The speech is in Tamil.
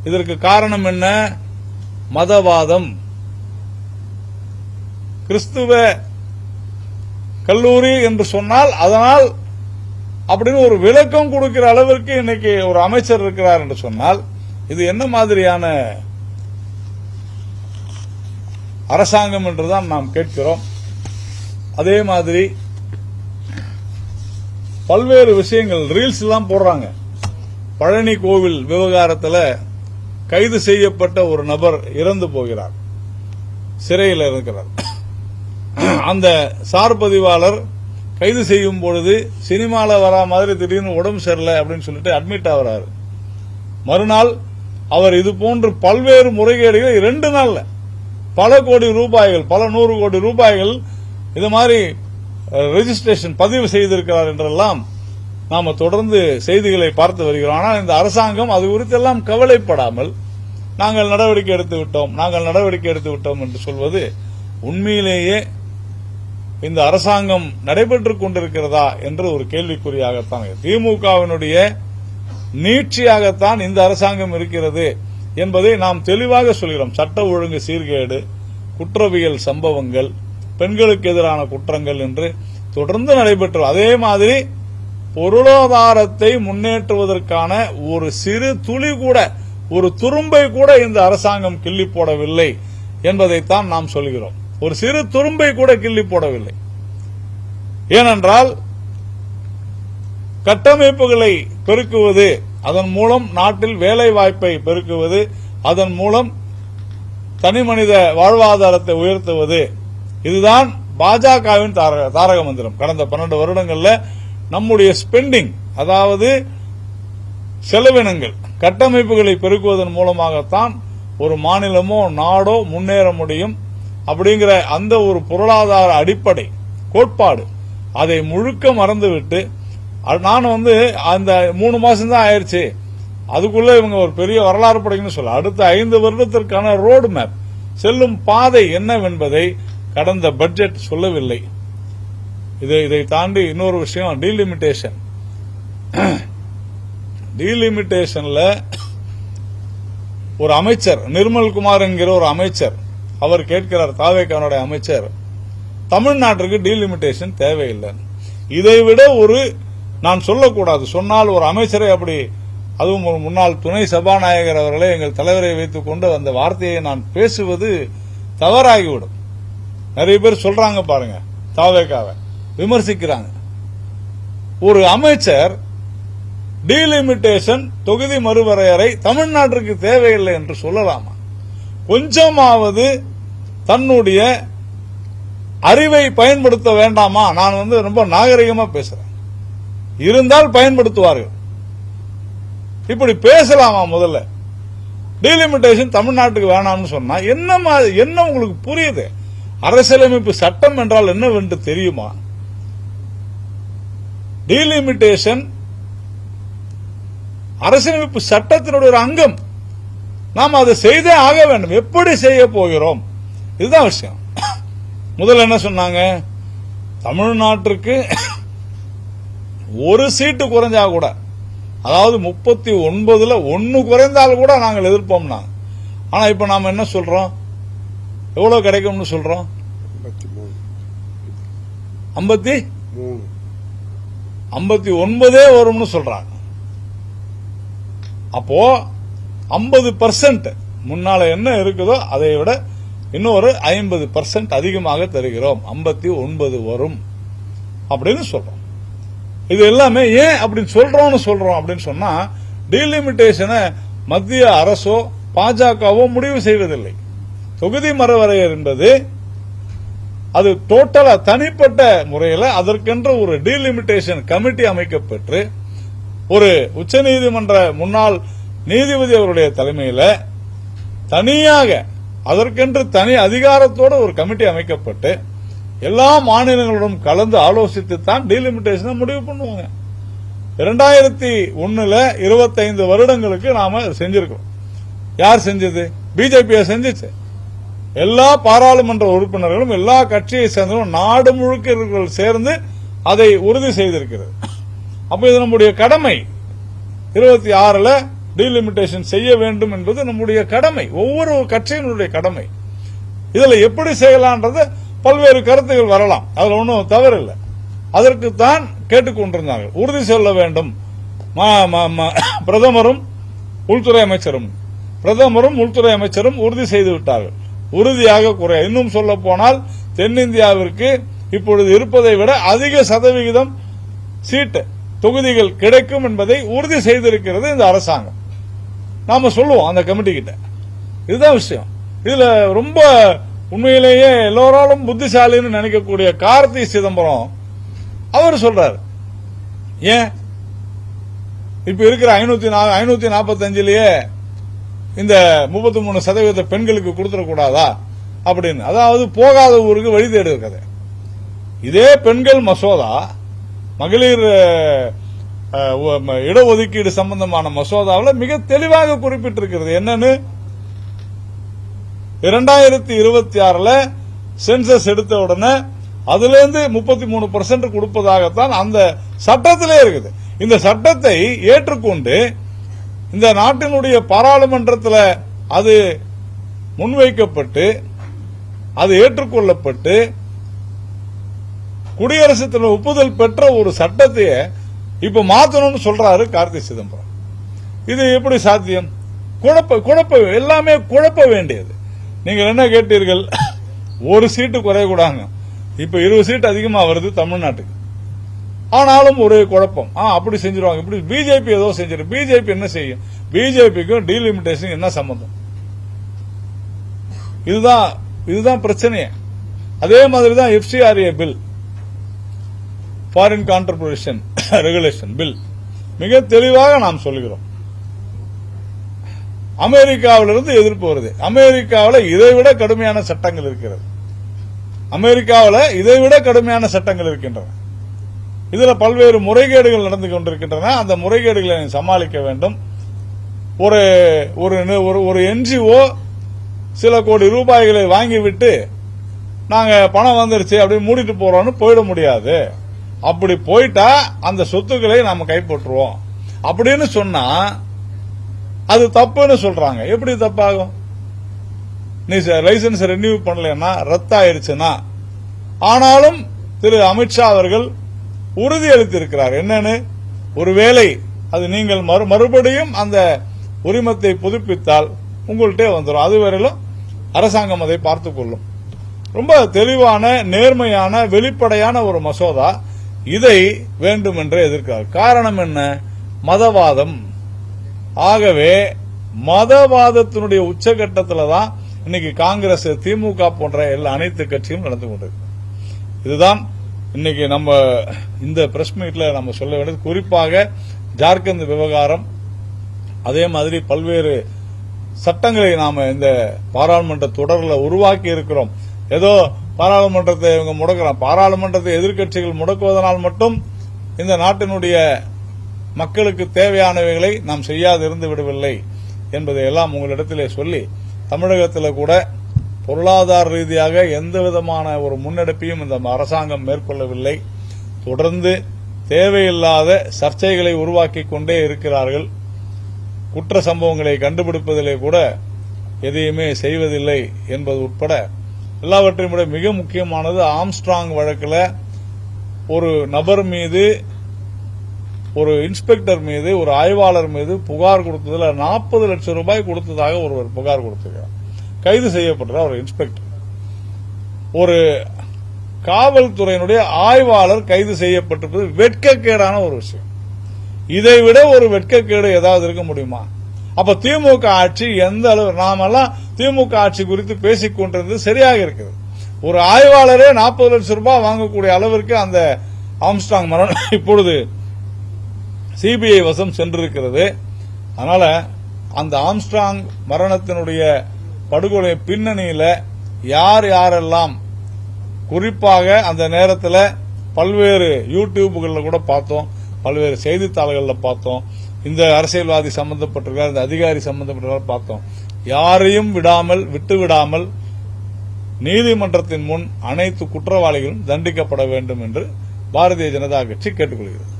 இதற்கு காரணம் என்ன? மதவாதம். கிறிஸ்துவ கல்லூரி என்று சொன்னால் அதனால் அப்படின்னு ஒரு விளக்கம் கொடுக்கிற அளவிற்கு இன்னைக்கு ஒரு அமைச்சர் இருக்கிறார் என்று சொன்னால் இது என்ன மாதிரியான அரசாங்கம் என்றுதான் நாம் கேட்கிறோம். அதே மாதிரி பல்வேறு விஷயங்கள் ரீல்ஸ் எல்லாம் போடுறாங்க. பழனி கோவில் விவகாரத்தில் கைது செய்யப்பட்ட ஒரு நபர் இறந்து போகிறார், சிறையில் இருக்கிறார். அந்த சார் பதிவாளர் கைது செய்யும் பொழுது சினிமாவில் வரா மாதிரி திடீர்னு உடம்பு சரியில்லை அப்படின்னு சொல்லிட்டு அட்மிட் ஆகிறாரு. மறுநாள் அவர் இது போன்று பல்வேறு முறைகேடுகள் 2 நாள்ல பல கோடி ரூபாய்கள், பல 100 கோடி ரூபாய்கள் இது மாதிரி ரெஜிஸ்ட்ரேஷன் பதிவு செய்திருக்கிறார் என்றெல்லாம் நாம தொடர்ந்து செய்திகளை பார்த்து வருகிறோம். ஆனால் இந்த அரசாங்கம் அது குறித்தெல்லாம் கவலைப்படாமல் நாங்கள் நடவடிக்கை எடுத்து விட்டோம் என்று சொல்வது உண்மையிலேயே இந்த அரசாங்கம் நடைபெற்றுக் கொண்டிருக்கிறதா என்று ஒரு கேள்விக்குறியாகத்தான், திமுகவினுடைய நீட்சியாகத்தான் இந்த அரசாங்கம் இருக்கிறது என்பதை நாம் தெளிவாக சொல்கிறோம். சட்ட ஒழுங்கு சீர்கேடு, குற்றவியல் சம்பவங்கள், பெண்களுக்கு எதிரான குற்றங்கள் என்று தொடர்ந்து நடைபெற்று, அதே மாதிரி பொருளாதாரத்தை முன்னேற்றுவதற்கான ஒரு சிறு துளி கூட, ஒரு துரும்பை கூட இந்த அரசாங்கம் கிள்ளி போடவில்லை என்பதைத்தான் நாம் சொல்கிறோம். ஒரு சிறு துரும்பை கூட கிள்ளி போடவில்லை. ஏனென்றால் கட்டமைப்புகளை பெருக்குவது, அதன் மூலம் நாட்டில் வேலை வாய்ப்பை பெருக்குவது, அதன் மூலம் தனிமனித வாழ்வாதாரத்தை உயர்த்துவது, இதுதான் பாஜகவின் தாரக மந்திரம். கடந்த 12 வருடங்கள்ல நம்முடைய ஸ்பெண்டிங், அதாவது செலவினங்கள், கட்டமைப்புகளை பெருக்குவதன் மூலமாகத்தான் ஒரு மாநிலமோ நாடோ முன்னேற முடியும் அப்படிங்கிற அந்த ஒரு பொருளாதார அடிப்படை கோட்பாடு அதை முழுக்க மறந்துவிட்டு, நான் அந்த 3 மாசம் தான் ஆயிடுச்சு, அதுக்குள்ள இவங்க ஒரு பெரிய வரலாறு படைக்கணும்னு சொல்ல, அடுத்த 5 வருடத்திற்கான ரோடு மேப், செல்லும் பாதை என்னவென்பதை கடந்த பட்ஜெட் சொல்லவில்லை. இதை தாண்டி இன்னொரு விஷயம், டீலிமிட்டேஷன். டீலிமிட்டேஷன்ல ஒரு அமைச்சர், நிர்மல்குமார் என்கிற ஒரு அமைச்சர், அவர் கேட்கிறார், தாவேகானுடைய அமைச்சர், தமிழ்நாட்டிற்கு டீலிமிட்டேஷன் தேவையில்லை. இதைவிட ஒரு, நான் சொல்லக்கூடாது, சொன்னால் ஒரு அமைச்சரை அப்படி, அதுவும் ஒரு முன்னாள் துணை சபாநாயகர் அவர்களே எங்கள் தலைவரை வைத்துக் கொண்டு அந்த வார்த்தையை நான் பேசுவது தவறாகிவிடும். நிறைய பேர் சொல்றாங்க பாருங்க, தாவேகாவை விமர்சிக்கிறாங்க. ஒரு அமைச்சர் டீலிமிட்டேஷன், தொகுதி மறுவரையறை தமிழ்நாட்டிற்கு தேவையில்லை என்று சொல்லலாமா? கொஞ்சமாவது தன்னுடைய அறிவை பயன்படுத்த வேண்டாமா? நான் ரொம்ப நாகரிகமா பேசுறேன், இருந்தால் பயன்படுத்துவார்கள். இப்படி பேசலாமா? முதல்ல டீலிமிட்டேஷன் தமிழ்நாட்டுக்கு வேணாம்னு சொன்னா என்ன உங்களுக்கு புரியுது? அரசியலமைப்பு சட்டம் என்றால் என்னவென்று தெரியுமா? டீலிமிட்டேஷன் அரசியலமைப்பு சட்டத்தினுடைய ஒரு அங்கம். நாம் அதை செய்தே ஆக வேண்டும். எப்படி செய்ய போகிறோம்? இதுதான் விஷயம். முதல்ல என்ன சொன்னாங்க? தமிழ்நாட்டிற்கு ஒரு சீட்டு குறைஞ்சா கூட, அதாவது 39ல் 1 குறைந்தால் கூட நாங்கள் எதிர்ப்போம்னா. ஆனா இப்ப நாம என்ன சொல்றோம்? எவ்வளவு கிடைக்கும்னு சொல்றோம்? 59 வரும்னு சொல்றாங்க. அப்போ 50% முன்னால என்ன இருக்குதோ அதை விட இன்னொரு 50% அதிகமாக தருகிறோம், 59 வரும் அப்படின்னு சொல்றோம். இது எல்லாமே ஏன் அப்படின்னு சொல்றோம் அப்படின்னு சொன்னா, டீலிமிட்டேஷனை மத்திய அரசோ பாஜகவோ முடிவு செய்வதில்லை. தொகுதி மறுவரையறை என்பது அது டோட்டலா தனிப்பட்ட முறையில் அதற்கென்ற ஒரு டீலிமிட்டேஷன் கமிட்டி அமைக்கப்பட்டு, ஒரு உச்சநீதிமன்ற முன்னாள் நீதிபதி அவருடைய தலைமையில் தனியாக அதற்கென்று தனி அதிகாரத்தோடு ஒரு கமிட்டி அமைக்கப்பட்டு எல்லா மாநிலங்களுடன் கலந்து ஆலோசித்து தான் டீலிமிட்டேஷனை முடிவு பண்ணுவாங்க. 2001 25 வருடங்களுக்கு நாம செஞ்சிருக்கோம். யார் செஞ்சது? பிஜேபி செஞ்சிச்சு. எல்லா பாராளுமன்ற உறுப்பினர்களும் எல்லா கட்சியை சேர்ந்தவரும் நாடு முழுக்க இருக்கிறவர்கள் சேர்ந்து அதை உறுதி செய்திருக்கிறது. அப்ப இது நம்முடைய கடமை. 26ல் டீலிமிட்டேஷன் செய்ய வேண்டும் என்பது நம்முடைய கடமை, ஒவ்வொரு கட்சியினுடைய கடமை. இதுல எப்படி செய்யலான்றது பல்வேறு கருத்துகள் வரலாம், அதுல ஒன்றும் தவறு இல்லை. அதற்குத்தான் கேட்டுக்கொண்டிருந்தார்கள். உறுதி சொல்ல வேண்டும் பிரதமரும் உள்துறை அமைச்சரும் உறுதி செய்து விட்டார்கள். உறுதியாக குறை, இன்னும் சொல்ல போனால் தென்னிந்தியாவிற்கு இப்பொழுது இருப்பதை விட அதிக சதவிகிதம் சீட்டு தொகுதிகள் கிடைக்கும் என்பதை உறுதி செய்திருக்கிறது இந்த அரசாங்கம். நாம சொல்லுவோம் அந்த கமிட்டி கிட்ட. இதுதான் விஷயம். இதுல ரொம்ப உண்மையிலேயே எல்லோராலும் புத்திசாலின்னு நினைக்கக்கூடிய கார்த்தி சிதம்பரம் அவர் சொல்றாரு, ஏன் இப்ப இருக்கிற 545லயே இந்த 33% பெண்களுக்கு கொடுத்துடக்கூடாதா அப்படின்னு. அதாவது போகாத ஊருக்கு வழி தேடு கதை. இதே பெண்கள் மசோதா, மகளிர் இடஒதுக்கீடு சம்பந்தமான மசோதாவில் மிக தெளிவாக குறிப்பிட்டிருக்கிறது. என்னன்னு, 2026 சென்சஸ் எடுத்த உடனே அதுல இருந்து 33% கொடுப்பதாகத்தான் அந்த சட்டத்திலே இருக்குது. இந்த சட்டத்தை ஏற்றுக்கொண்டு இந்த நாட்டினுடைய பாராளுமன்றத்தில் அது முன்வைக்கப்பட்டு அது ஏற்றுக்கொள்ளப்பட்டு குடியரசுத் தலைவர் ஒப்புதல் பெற்ற ஒரு சட்டத்தையே இப்ப மாத்தணும்னு சொல்றாரு கார்த்தி சிதம்பரம். இது எப்படி சாத்தியம்? எல்லாமே குழப்ப வேண்டியது. நீங்கள் என்ன கேட்டீர்கள்? ஒரு சீட்டு குறையக்கூடாங்க. இப்ப 20 சீட்டு அதிகமா வருது தமிழ்நாட்டுக்கு. ஆனாலும் ஒரு குழப்பம். அப்படி செஞ்சிருவாங்க, இப்படி பிஜேபி ஏதோ செஞ்சிரு. பிஜேபி என்ன செய்யும்? பிஜேபிக்கும் டீலிமிட்டேஷன் என்ன சம்பந்தம்? இதுதான் பிரச்சனையே. அதே மாதிரிதான் FCRA bill, foreign contribution regulation bill, மிக தெளிவாக நாம் சொல்கிறோம். அமெரிக்காவிலிருந்து எதிர்ப்பு வருது. அமெரிக்காவில் இதைவிட கடுமையான சட்டங்கள் இருக்கிறது. இருக்கின்றன. இதுல பல்வேறு முறைகேடுகள் நடந்து கொண்டிருக்கின்றன. அந்த முறைகேடுகளை சமாளிக்க வேண்டும். ஒரு NGO சில கோடி ரூபாய்களை வாங்கிவிட்டு நாங்க பணம் வந்துருச்சு அப்படின்னு மூடிட்டு போறோம்னு போயிட முடியாது. அப்படி போயிட்டா அந்த சொத்துக்களை நாம கைப்பற்றுவோம் அப்படின்னு சொன்னா அது தப்புன்னு சொல்றாங்க. எப்படி தப்பாகும்? நீ லைசன்ஸ் ரெனியூ பண்ணலன்னா, ரத்தாயிருச்சுன்னா. ஆனாலும் திரு அமித்ஷா அவர்கள் உறுதியளித்திருக்கிறார். என்னன்னு, ஒருவேளை அது நீங்கள் மறுபடியும் அந்த உரிமத்தை புதுப்பித்தால் உங்கள்கிட்ட வந்துடும். அதுவரையிலும் அரசாங்கம் அதை பார்த்துக் கொள்ளும். ரொம்ப தெளிவான, நேர்மையான, வெளிப்படையான ஒரு மசோதா. இதை வேண்டுமென்றே எதிர்க்கிறார். காரணம் என்ன? மதவாதம். ஆகவே மதவாதத்தினுடைய உச்சகட்டத்தில் தான் இன்னைக்கு காங்கிரஸ், திமுக போன்ற அனைத்து கட்சியும் நடந்து கொண்டிருக்கு. இதுதான் இன்னைக்கு நம்ம இந்த பிரஸ் மீட்ல நம்ம சொல்ல வேண்டியது. குறிப்பாக ஜார்க்கண்ட் விவகாரம், அதே மாதிரி பல்வேறு சட்டங்களை நாம இந்த பாராளுமன்ற தொடரில் உருவாக்கி இருக்கிறோம். ஏதோ பாராளுமன்றத்தை இவங்க முடக்கிறான், பாராளுமன்றத்தை எதிர்க்கட்சிகள் முடக்குவதனால் மட்டும் இந்த நாட்டினுடைய மக்களுக்கு தேவையானவைகளை நாம் செய்யாது இருந்து விடவில்லை என்பதை எல்லாம் உங்களிடத்திலே சொல்லி, தமிழகத்தில் கூட பொருளாதார ரீதியாக எந்த விதமான ஒரு முன்னெடுப்பையும் இந்த அரசாங்கம் மேற்கொள்ளவில்லை. தொடர்ந்து தேவையில்லாத சர்ச்சைகளை உருவாக்கி கொண்டே இருக்கிறார்கள். குற்ற சம்பவங்களை கண்டுபிடிப்பதிலே கூட எதையுமே செய்வதில்லை என்பது உட்பட எல்லாவற்றையும் விட மிக முக்கியமானது, ஆம்ஸ்ட்ராங் வழக்கில் ஒரு நபர் மீது, ஒரு இன்ஸ்பெக்டர் மீது, ஒரு ஆய்வாளர் மீது புகார் கொடுத்ததில் 40 லட்சம் ரூபாய் கொடுத்ததாக ஒருவர் புகார் கொடுத்திருக்கிறார். கைது செய்யப்பட்டார் ஒரு இன்ஸ்பெக்டர். ஒரு காவல்துறையினுடைய ஆய்வாளர் கைது செய்யப்பட்டிருப்பது வெட்கக்கேடான ஒரு விஷயம். இதைவிட ஒரு வெட்கக்கேடு ஏதாவது இருக்க முடியுமா? அப்ப திமுக ஆட்சி எந்த அளவு, நாமெல்லாம் திமுக ஆட்சி குறித்து பேசிக் கொண்டிருந்தது சரியாக இருக்குது. ஒரு ஆய்வாளரே 40 லட்சம் ரூபாய் வாங்கக்கூடிய அளவிற்கு அந்த ஆம்ஸ்ட்ராங் மரணம் இப்பொழுது சிபிஐ வசம் சென்றிருக்கிறது. அதனால அந்த ஆம்ஸ்ட்ராங் மரணத்தினுடைய படுகொலை பின்னணியில யாரெல்லாம், குறிப்பாக அந்த நேரத்தில் பல்வேறு யூடியூப்களில் கூட பார்த்தோம், பல்வேறு செய்தித்தாள்களில் பார்த்தோம், இந்த அரசியல்வாதி சம்பந்தப்பட்டிருக்கார், இந்த அதிகாரி சம்பந்தப்பட்டிருக்கார் பார்த்தோம். யாரையும் விட்டுவிடாமல் நீதிமன்றத்தின் முன் அனைத்து குற்றவாளிகளும் தண்டிக்கப்பட வேண்டும் என்று பாரதிய ஜனதா கட்சி கேட்டுக்கொள்கிறது.